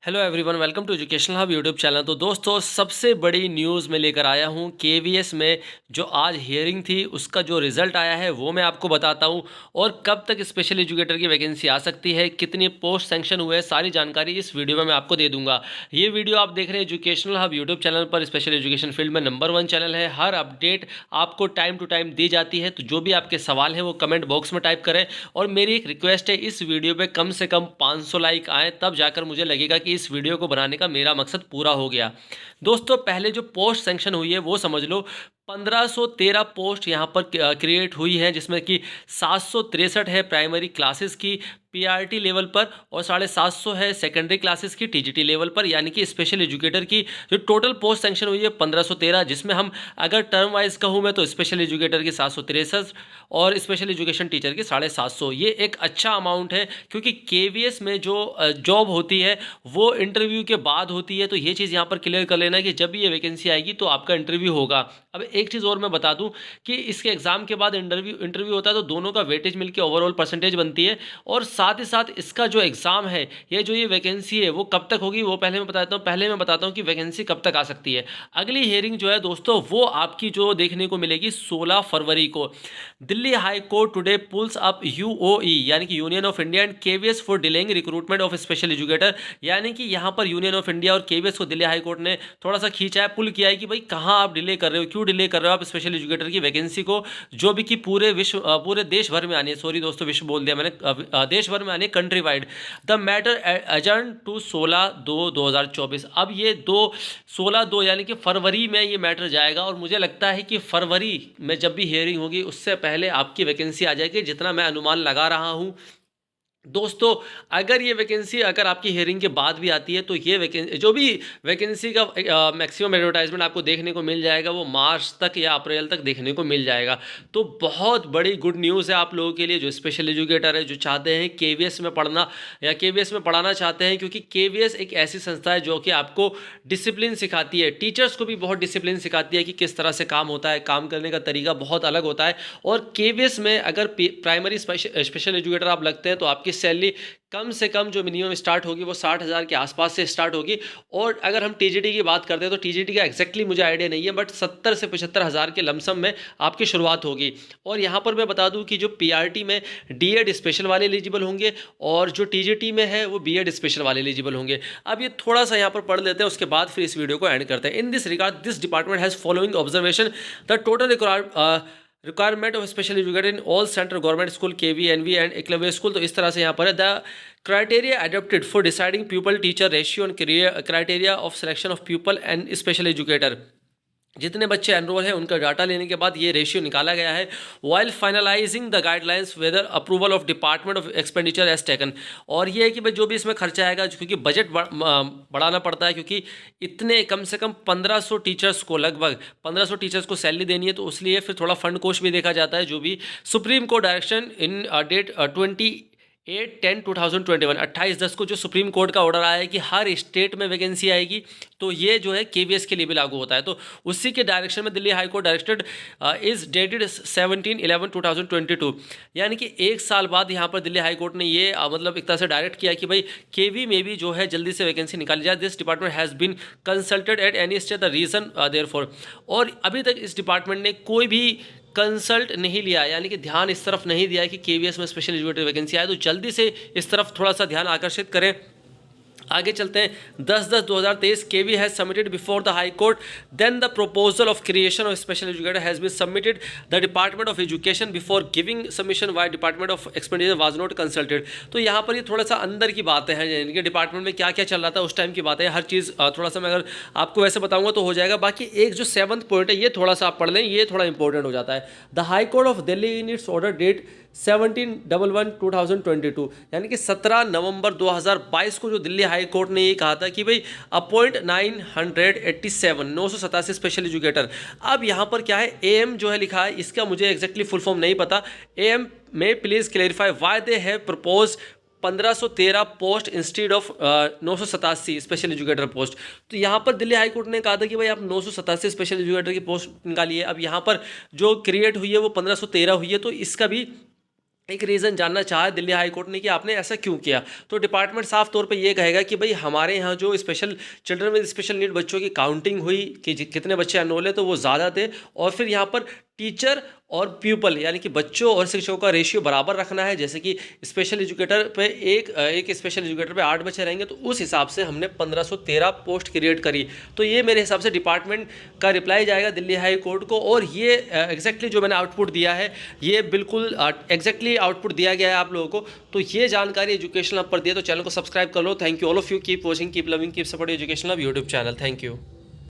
Hello everyone, welcome to educational hub YouTube channel. तो दोस्तों, सबसे बड़ी न्यूज़ मैं लेकर आया हूँ। केवीएस में जो आज हियरिंग थी उसका जो रिज़ल्ट आया है वो मैं आपको बताता हूँ, और कब तक स्पेशल एजुकेटर की वैकेंसी आ सकती है, कितनी पोस्ट सैंक्शन हुए हैं, सारी जानकारी इस वीडियो में मैं आपको दे दूंगा। ये वीडियो आप देख रहे हैं एजुकेशनल हब यूट्यूब चैनल पर। स्पेशल एजुकेशन फील्ड में नंबर 1 चैनल है। हर अपडेट आपको टाइम टू टाइम दी जाती है। तो जो भी आपके सवाल हैं वो कमेंट बॉक्स में टाइप करें, और मेरी एक रिक्वेस्ट है, इस वीडियो पे कम से कम 500 लाइक आए, तब जाकर मुझे लगेगा कि इस वीडियो को बनाने का मेरा मकसद पूरा हो गया। दोस्तों, पहले जो पोस्ट सैंक्शन हुई है वो समझ लो। 1513 पोस्ट यहाँ पर क्रिएट हुई है, जिसमें कि 763 है प्राइमरी क्लासेस की पीआरटी लेवल पर, और 750 है सेकेंडरी क्लासेस की टीजीटी लेवल पर, यानी कि स्पेशल एजुकेटर की जो टोटल पोस्ट सैंक्शन हुई है 1513, जिसमें हम अगर टर्म वाइज कहूँ मैं तो स्पेशल एजुकेटर की 763 और स्पेशल एजुकेशन टीचर की 750। ये एक अच्छा अमाउंट है, क्योंकि केवीएस में जो जॉब होती है वो इंटरव्यू के बाद होती है। तो ये चीज़ यहाँ पर क्लियर कर लेना कि जब भी ये वैकेंसी आएगी तो आपका इंटरव्यू होगा। अब एक चीज़ और मैं बता दूं कि इसके एग्ज़ाम के बाद इंटरव्यू होता है, तो दोनों का वेटेज मिलकर ओवरऑल परसेंटेज बनती है। और साथ ही साथ इसका जो एग्ज़ाम है, ये वैकेंसी है वो कब तक होगी वो पहले मैं बताता हूँ कि वैकेंसी कब तक आ सकती है। अगली हियरिंग जो है दोस्तों, वो आपकी जो देखने को मिलेगी 16 फरवरी को। Delhi high court today pulls up UOI, यानी कि union of India and KVS for delaying recruitment of special educator. यानी कि यहाँ पर यूनियन ऑफ इंडिया और केवीएस को दिल्ली हाई कोर्ट ने थोड़ा सा खींचा है, पुल किया है कि भाई कहाँ आप डिले कर रहे हो, क्यों डिले कर रहे हो आप स्पेशल एजुकेटर की वैकेंसी को, जो भी कि पूरे देश भर में आनी है। सॉरी दोस्तों, विश्व बोल दिया मैंने, देश भर में आनी है, country wide. The matter adjourn to 16/2/2024। अब ये 16/2 यानी कि फरवरी में ये मैटर जाएगा, और मुझे लगता है कि फरवरी में जब भी हियरिंग होगी उससे पहले आपकी वैकेंसी आ जाएगी, जितना मैं अनुमान लगा रहा हूँ। दोस्तों, अगर ये वैकेंसी अगर आपकी हियरिंग के बाद भी आती है, तो ये जो भी वैकेंसी का मैक्सिमम एडवर्टाइजमेंट आपको देखने को मिल जाएगा, वो मार्च तक या अप्रैल तक देखने को मिल जाएगा। तो बहुत बड़ी गुड न्यूज़ है आप लोगों के लिए, जो स्पेशल एजुकेटर है, जो चाहते हैं केवीएस में पढ़ना या केवीएस में पढ़ाना चाहते हैं, क्योंकि केवीएस एक ऐसी संस्था है जो कि आपको डिसिप्लिन सिखाती है। टीचर्स को भी बहुत डिसिप्लिन सिखाती है कि किस तरह से काम होता है, काम करने का तरीका बहुत अलग होता है। और केवीएस में अगर प्राइमरी स्पेशल एजुकेटर आप लगते हैं, तो आपकी सैलरी कम से कम जो मिनिमम स्टार्ट होगी वो 60,000 के आसपास से स्टार्ट होगी। और अगर हम टीजीटी की बात करते हैं, तो टीजीटी का एग्जैक्टली मुझे आइडिया नहीं है, बट 70 से 75,000 के लमसम में आपकी शुरुआत होगी। और यहाँ पर मैं बता दूं कि जो पीआरटी में डीएड स्पेशल वाले एलिजिबल होंगे, और जो टीजीटी में है वो बीएड स्पेशल वाले एलिजिबल होंगे। अब ये थोड़ा सा यहाँ पर पढ़ लेते हैं, उसके बाद फिर इस वीडियो को एंड करते हैं। In this regard this department has following observation: the total requirement of special educator in all central government school, KV, NV and Eklavya school. तो इस तरह से यहाँ पर है the criteria adopted for deciding pupil teacher ratio and criteria of selection of pupil and special educator. जितने बच्चे enrol हैं उनका डाटा लेने के बाद ये रेशियो निकाला गया है। While finalising the guidelines whether approval of department of expenditure as taken. और ये है कि भाई जो भी इसमें खर्चा आएगा, क्योंकि बजट बढ़ाना पड़ता है, क्योंकि इतने कम से कम 1500 टीचर्स को, लगभग 1500 टीचर्स को सैलरी देनी है, तो इसलिए फिर थोड़ा फंड कोष भी देखा जाता है। जो भी supreme court direction in date 28/10/2021, 28/10 को जो सुप्रीम कोर्ट का ऑर्डर आया है कि हर स्टेट में वैकेंसी आएगी, तो ये जो है केवीएस के लिए भी लागू होता है। तो उसी के डायरेक्शन में Delhi high court directed is dated 17/11/2022, यानी कि एक साल बाद यहाँ पर दिल्ली हाई कोर्ट ने ये मतलब एक तरह से डायरेक्ट किया कि भाई केवी में भी जो है जल्दी से वैकेंसी निकाली जाए। This department has been consulted at any state the reason therefore. और अभी तक इस डिपार्टमेंट ने कोई भी कंसल्ट नहीं लिया, यानी कि ध्यान इस तरफ नहीं दिया है कि केवीएस में स्पेशल एजुकेटर वैकेंसी आए, तो जल्दी से इस तरफ थोड़ा सा ध्यान आकर्षित करें। आगे चलते हैं। 10/10/2023 KV has submitted before the high court, then the proposal of creation of special educator has been submitted the department of education before giving submission why department of expenditure was not consulted. तो यहाँ पर ये थोड़ा सा अंदर की बातें हैं, यानी कि डिपार्टमेंट में क्या क्या चल रहा था उस टाइम की बातें, हर चीज़ थोड़ा सा मैं अगर आपको वैसे बताऊंगा तो हो जाएगा। बाकी एक जो 7th पॉइंट है, ये थोड़ा सा आप पढ़ लें, ये थोड़ा इंपॉर्टेंट हो जाता है। The high court of Delhi in its order date 17/11/2022, यानी कि 17 नवंबर 2022 को जो दिल्ली हाई कोर्ट ने ये कहा था कि भाई अपॉइंट 987 स्पेशल एजुकेटर। अब यहाँ पर क्या है, एएम जो है लिखा है, इसका मुझे एग्जैक्टली फुल फॉर्म नहीं पता। एएम में please clarify why they have propose 1513 post instead of 987 special educator post. तो यहाँ पर दिल्ली हाई कोर्ट ने कहा था कि भाई आप 987 स्पेशल एजुकेटर की पोस्ट निकालिए। अब यहाँ पर जो क्रिएट हुई है वो 1513 हुई है, तो इसका भी एक रीज़न जानना चाहा दिल्ली हाई कोर्ट ने कि आपने ऐसा क्यों किया। तो डिपार्टमेंट साफ तौर पे ये कहेगा कि भई हमारे यहाँ जो special children with special need बच्चों की काउंटिंग हुई कि कितने बच्चे एनरोल है, तो वो ज़्यादा थे। और फिर यहाँ पर टीचर और प्यूपल यानी कि बच्चों और शिक्षकों का रेशियो बराबर रखना है। जैसे कि स्पेशल एजुकेटर पे एक स्पेशल एजुकेटर पे 8 बच्चे रहेंगे, तो उस हिसाब से हमने 1513 पोस्ट क्रिएट करी। तो ये मेरे हिसाब से डिपार्टमेंट का रिप्लाई जाएगा दिल्ली हाई कोर्ट को। और ये एग्जैक्टली जो मैंने आउटपुट दिया है, ये बिल्कुल एग्जैक्टली आउटपुट दिया गया है आप लोगों को। तो ये जानकारी एजुकेशनल हब पर दी है, तो चैनल को सब्सक्राइब कर लो। Thank you all of you, keep watching, keep loving, keep support educational hub YouTube channel. Thank you.